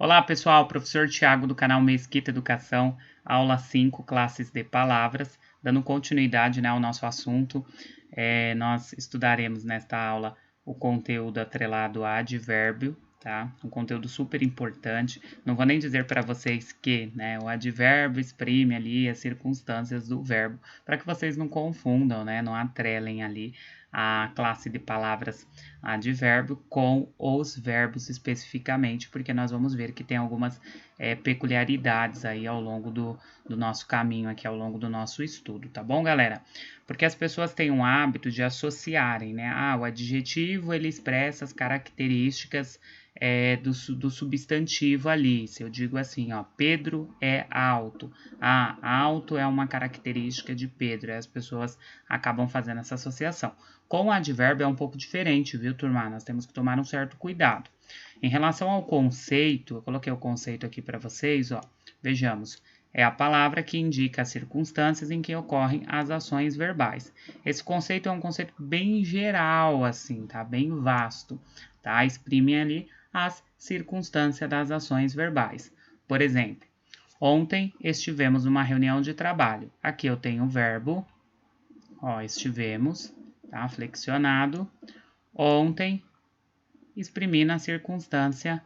Olá pessoal, professor Tiago do canal Mesquita Educação, aula 5, classes de palavras, dando continuidade, ao nosso assunto. Nós estudaremos nesta aula o conteúdo atrelado a advérbio, tá? Um conteúdo super importante. Não vou nem dizer para vocês que, o advérbio exprime ali as circunstâncias do verbo, para que vocês não confundam, não atrelem ali a classe de palavras advérbio com os verbos especificamente, porque nós vamos ver que tem algumas peculiaridades aí ao longo do nosso caminho aqui, ao longo do nosso estudo, tá bom, galera? Porque as pessoas têm um hábito de associarem, o adjetivo ele expressa as características do substantivo ali. Se eu digo assim, Pedro é alto. Alto é uma característica de Pedro. E as pessoas acabam fazendo essa associação. Com o advérbio é um pouco diferente, viu, turma? Nós temos que tomar um certo cuidado. Em relação ao conceito, eu coloquei o conceito aqui para vocês, vejamos. É a palavra que indica as circunstâncias em que ocorrem as ações verbais. Esse conceito é um conceito bem geral, assim, tá? Bem vasto, tá? Exprime ali as circunstâncias das ações verbais. Por exemplo, ontem estivemos numa reunião de trabalho. Aqui eu tenho o verbo, estivemos, tá? Flexionado. Ontem, exprimindo a circunstância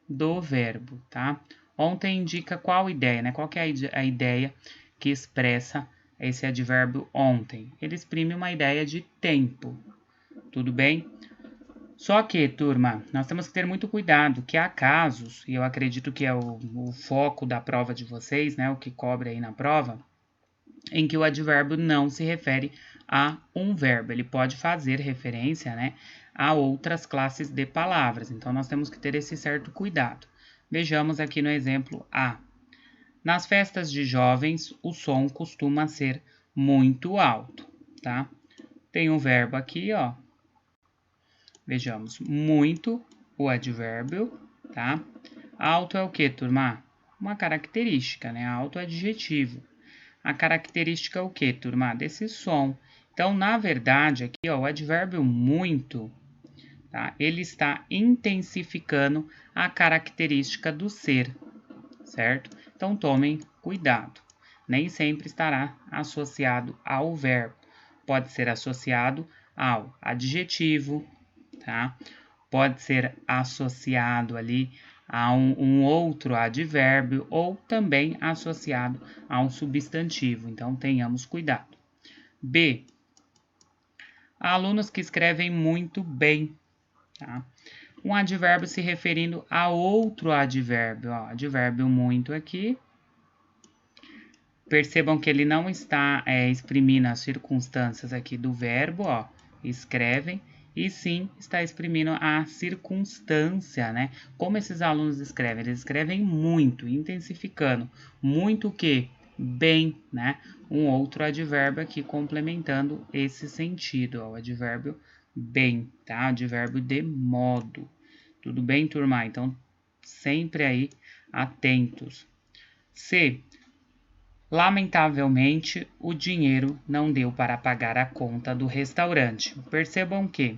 do verbo, tá? Ontem indica qual ideia, Qual que é a ideia que expressa esse advérbio ontem? Ele exprime uma ideia de tempo, tudo bem? Só que, turma, nós temos que ter muito cuidado, que há casos, e eu acredito que é o foco da prova de vocês, o que cobre aí na prova, em que o advérbio não se refere a um verbo. Ele pode fazer referência, a outras classes de palavras. Então, nós temos que ter esse certo cuidado. Vejamos aqui no exemplo A. Nas festas de jovens, o som costuma ser muito alto, tá? Tem um verbo aqui, Vejamos, muito, o advérbio, tá? Alto é o que, turma? Uma característica, Alto é adjetivo. A característica é o que, turma? Desse som. Então, na verdade, aqui, o advérbio muito, tá? Ele está intensificando a característica do ser, certo? Então, tomem cuidado. Nem sempre estará associado ao verbo. Pode ser associado ao adjetivo, tá? Pode ser associado ali a um outro advérbio ou também associado a um substantivo. Então, tenhamos cuidado. B. Há alunos que escrevem muito bem, tá? Um advérbio se referindo a outro advérbio. Advérbio muito aqui. Percebam que ele não está exprimindo as circunstâncias aqui do verbo, escrevem, e sim está exprimindo a circunstância, Como esses alunos escrevem? Eles escrevem muito, intensificando. Muito o quê? Bem, Um outro advérbio aqui complementando esse sentido, o advérbio bem, tá? Advérbio de modo. Tudo bem, turma? Então, sempre aí atentos. C. Lamentavelmente, o dinheiro não deu para pagar a conta do restaurante. Percebam que,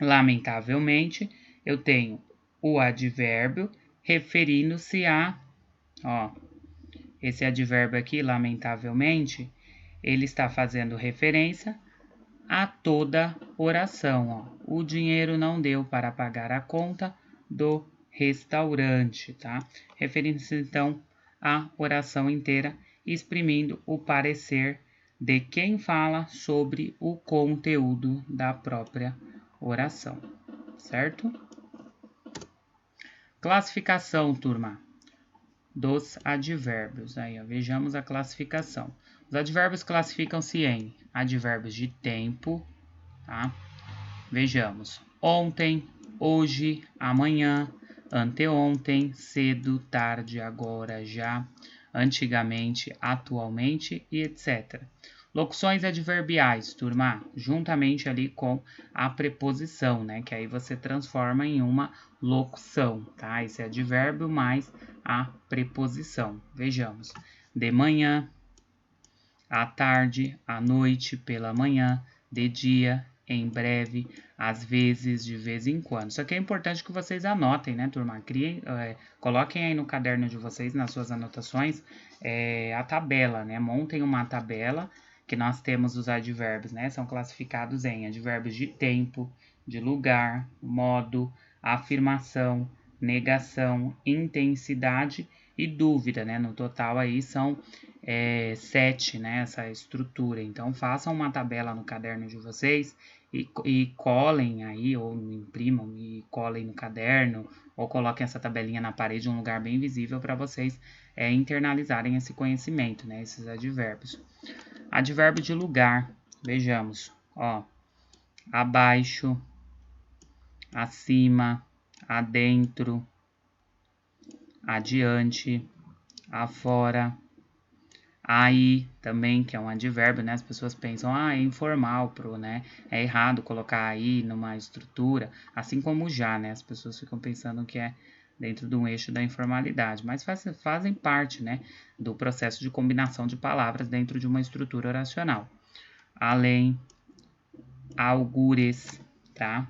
lamentavelmente, eu tenho o advérbio referindo-se a, esse advérbio aqui, lamentavelmente, ele está fazendo referência a toda oração, O dinheiro não deu para pagar a conta do restaurante, tá? Referindo-se, então, à oração inteira, exprimindo o parecer de quem fala sobre o conteúdo da própria oração, certo? Classificação, turma, dos advérbios. Aí, vejamos a classificação. Os advérbios classificam-se em advérbios de tempo, tá? Vejamos, ontem, hoje, amanhã, anteontem, cedo, tarde, agora, já, antigamente, atualmente e etc. Locuções adverbiais, turma, juntamente ali com a preposição, Que aí você transforma em uma locução, tá? Esse é advérbio mais a preposição. Vejamos, de manhã, à tarde, à noite, pela manhã, de dia, em breve, às vezes, de vez em quando. Isso aqui é importante que vocês anotem, né, turma? Coloquem aí no caderno de vocês, nas suas anotações, a tabela, né? Montem uma tabela que nós temos os advérbios, né? São classificados em advérbios de tempo, de lugar, modo, afirmação, negação, intensidade e dúvida, né? No total aí são 7, né? Essa estrutura. Então, façam uma tabela no caderno de vocês e colhem aí, ou imprimam e colhem no caderno, ou coloquem essa tabelinha na parede, um lugar bem visível para vocês internalizarem esse conhecimento, né? Esses advérbios. Advérbio de lugar, vejamos, ó, abaixo, acima, adentro, adiante, afora, aí também, que é um advérbio, né? As pessoas pensam, é informal, né? É errado colocar aí numa estrutura, assim como já, né? As pessoas ficam pensando que é dentro de um eixo da informalidade, mas fazem parte, né? Do processo de combinação de palavras dentro de uma estrutura oracional. Além, algures, tá?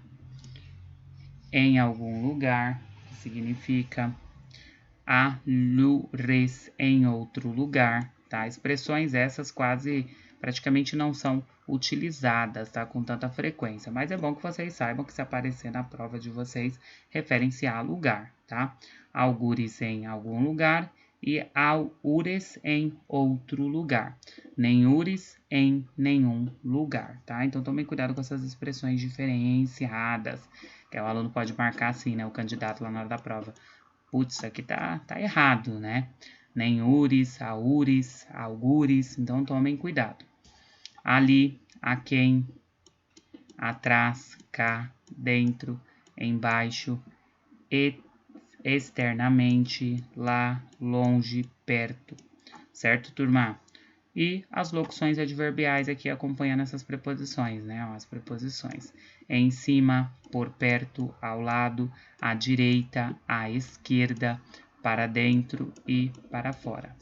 Em algum lugar, significa alures em outro lugar, tá? Expressões essas praticamente não são utilizadas, tá? Com tanta frequência, mas é bom que vocês saibam que se aparecer na prova de vocês, referem-se a lugar, tá? Algures em algum lugar e aures em outro lugar. Nenhures em nenhum lugar, tá? Então tomem cuidado com essas expressões diferenciadas, que o aluno pode marcar assim, né? O candidato lá na hora da prova. Putz, isso aqui tá errado, né? Nenhures, aures, algures, então tomem cuidado. Ali, aquém, atrás, cá, dentro, embaixo, externamente, lá, longe, perto. Certo, turma? E as locuções adverbiais aqui acompanhando essas preposições, né? As preposições. Em cima, por perto, ao lado, à direita, à esquerda, para dentro e para fora.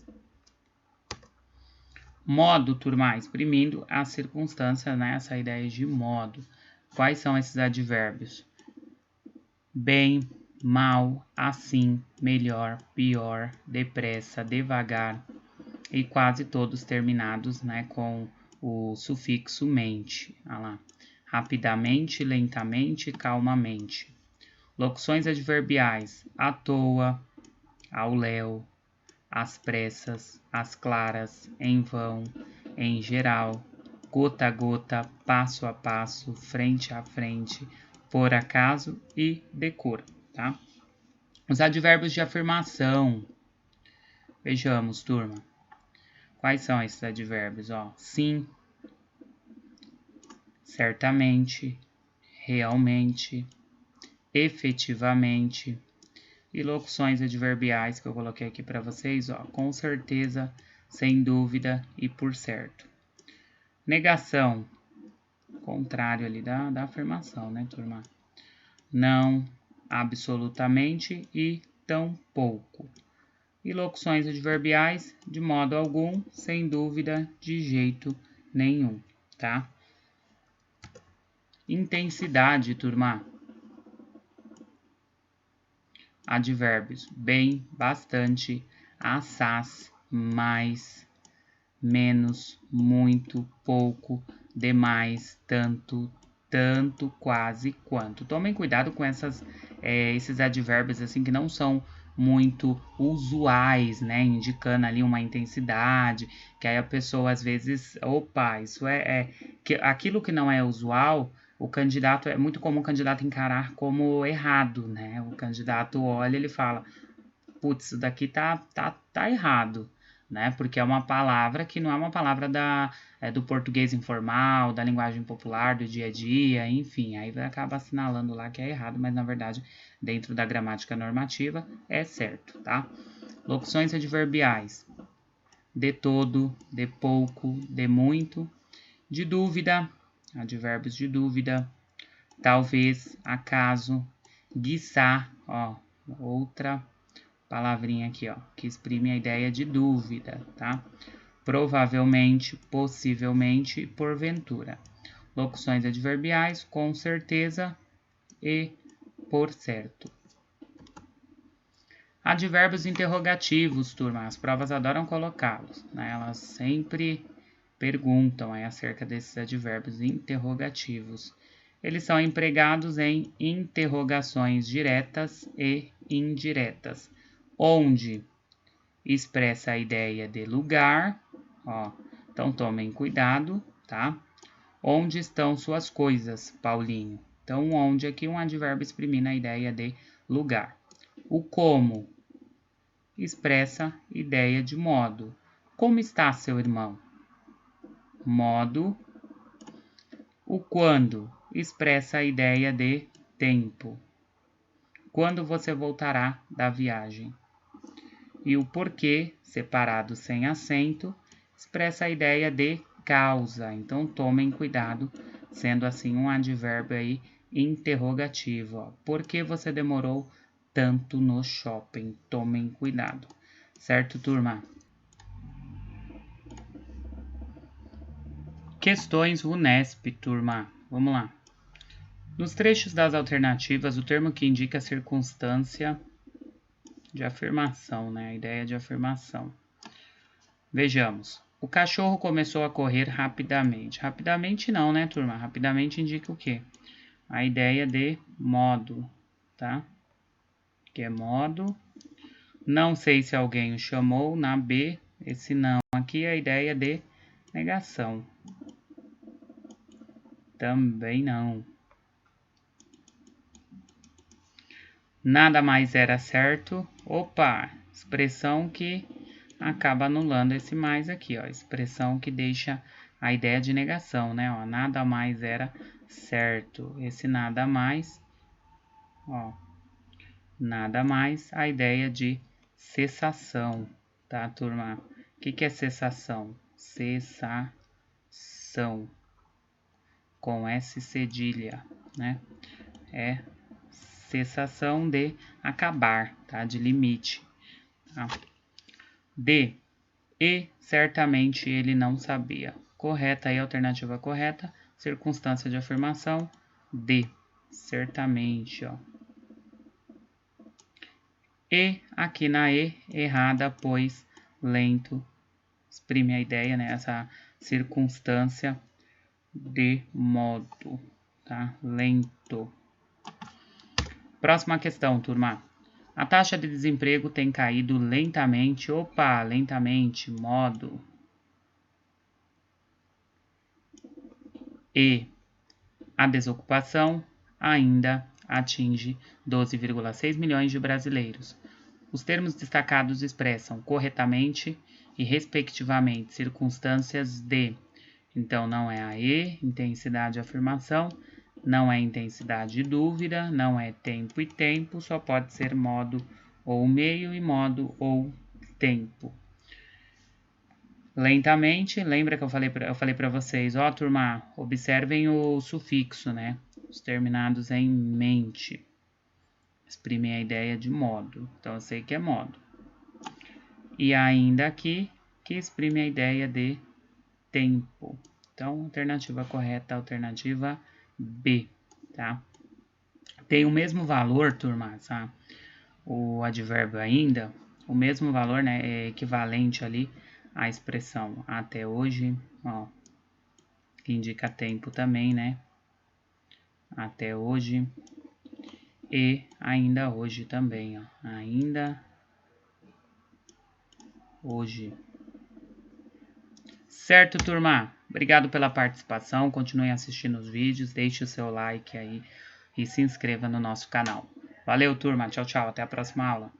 Modo, turma, exprimindo as circunstâncias, né? Essa ideia de modo. Quais são esses advérbios? Bem, mal, assim, melhor, pior, depressa, devagar, e quase todos terminados, né, com o sufixo mente. Olha lá. Rapidamente, lentamente, calmamente. Locuções adverbiais: à toa, ao léu, às pressas, às claras, em vão, em geral, gota a gota, passo a passo, frente a frente, por acaso e decoro, tá? Os advérbios de afirmação. Vejamos, turma. Quais são esses advérbios? Ó, sim, certamente, realmente, efetivamente. E locuções adverbiais que eu coloquei aqui para vocês, ó, com certeza, sem dúvida e por certo. Negação, contrário ali da afirmação, né, turma? Não, absolutamente e tão pouco. E locuções adverbiais, de modo algum, sem dúvida, de jeito nenhum, tá? Intensidade, turma. Advérbios: bem, bastante, assaz, mais, menos, muito, pouco, demais, tanto, tanto, quase, quanto. Tomem cuidado com esses advérbios assim que não são muito usuais, né? Indicando ali uma intensidade, que aí a pessoa às vezes, opa, isso que aquilo que não é usual, o candidato, é muito comum o candidato encarar como errado, né? O candidato olha e ele fala, putz, isso daqui tá errado, né? Porque é uma palavra que não é uma palavra do português informal, da linguagem popular, do dia a dia, enfim, aí vai acabar assinalando lá que é errado, mas na verdade, dentro da gramática normativa, é certo, tá? Locuções adverbiais: de todo, de pouco, de muito, de dúvida, advérbios de dúvida, talvez, acaso, guiçá, ó, outra palavrinha aqui, ó, que exprime a ideia de dúvida, tá? Provavelmente, possivelmente, porventura. locuções adverbiais, com certeza e por certo. Advérbios interrogativos, turma. As provas adoram colocá-los, né? Elas sempre perguntam acerca desses advérbios interrogativos. Eles são empregados em interrogações diretas e indiretas, onde expressa a ideia de lugar, ó, então tomem cuidado, tá? Onde estão suas coisas, Paulinho? Então, onde aqui um advérbio exprimindo a ideia de lugar. O como expressa ideia de modo. Como está seu irmão? Modo. O quando expressa a ideia de tempo. Quando você voltará da viagem? E o porquê, separado sem acento, expressa a ideia de causa. Então, tomem cuidado, sendo assim um advérbio aí interrogativo. Ó. Por que você demorou tanto no shopping? Tomem cuidado. Certo, turma? Questões Unesp, turma. Vamos lá. Nos trechos das alternativas, o termo que indica a circunstância de afirmação, né? A ideia de afirmação. Vejamos. O cachorro começou a correr rapidamente. Rapidamente não, né, turma? Rapidamente indica o quê? A ideia de modo, tá? Que é modo. Não sei se alguém o chamou. Na B, esse não. Aqui é a ideia de negação. Também não. Nada mais era certo. Opa! Expressão que acaba anulando esse mais aqui, ó. Expressão que deixa a ideia de negação, né? Ó, nada mais era certo. Esse nada mais, ó. Nada mais, a ideia de cessação, tá, turma? O que é cessação? Cessação. Com S cedilha, né? É cessação de acabar, tá? De limite. Tá? D. E certamente ele não sabia. Correta aí, alternativa correta. Circunstância de afirmação. D. Certamente, ó. E aqui na E, errada, pois lento. Exprime a ideia, né? Essa circunstância de modo, tá? Lento. Próxima questão, turma. A taxa de desemprego tem caído lentamente. Opa, lentamente, modo. E a desocupação ainda atinge 12,6 milhões de brasileiros. Os termos destacados expressam corretamente e respectivamente circunstâncias de. Então, não é a E, intensidade de afirmação, não é intensidade de dúvida, não é tempo e tempo, só pode ser modo ou meio e modo ou tempo. Lentamente, lembra que eu falei para vocês, ó, turma, observem o sufixo, né? Os terminados em mente. Exprimem a ideia de modo. Então, eu sei que é modo. E ainda aqui, que exprime a ideia de tempo. Então, alternativa correta, alternativa B, tá? Tem o mesmo valor, turma, tá? O advérbio ainda, o mesmo valor, né? É equivalente ali à expressão até hoje, ó. Que indica tempo também, né? Até hoje. E ainda hoje também, ó. Ainda hoje. Certo, turma? Obrigado pela participação. Continuem assistindo os vídeos. Deixe o seu like aí e se inscreva no nosso canal. Valeu, turma. Tchau, tchau. Até a próxima aula.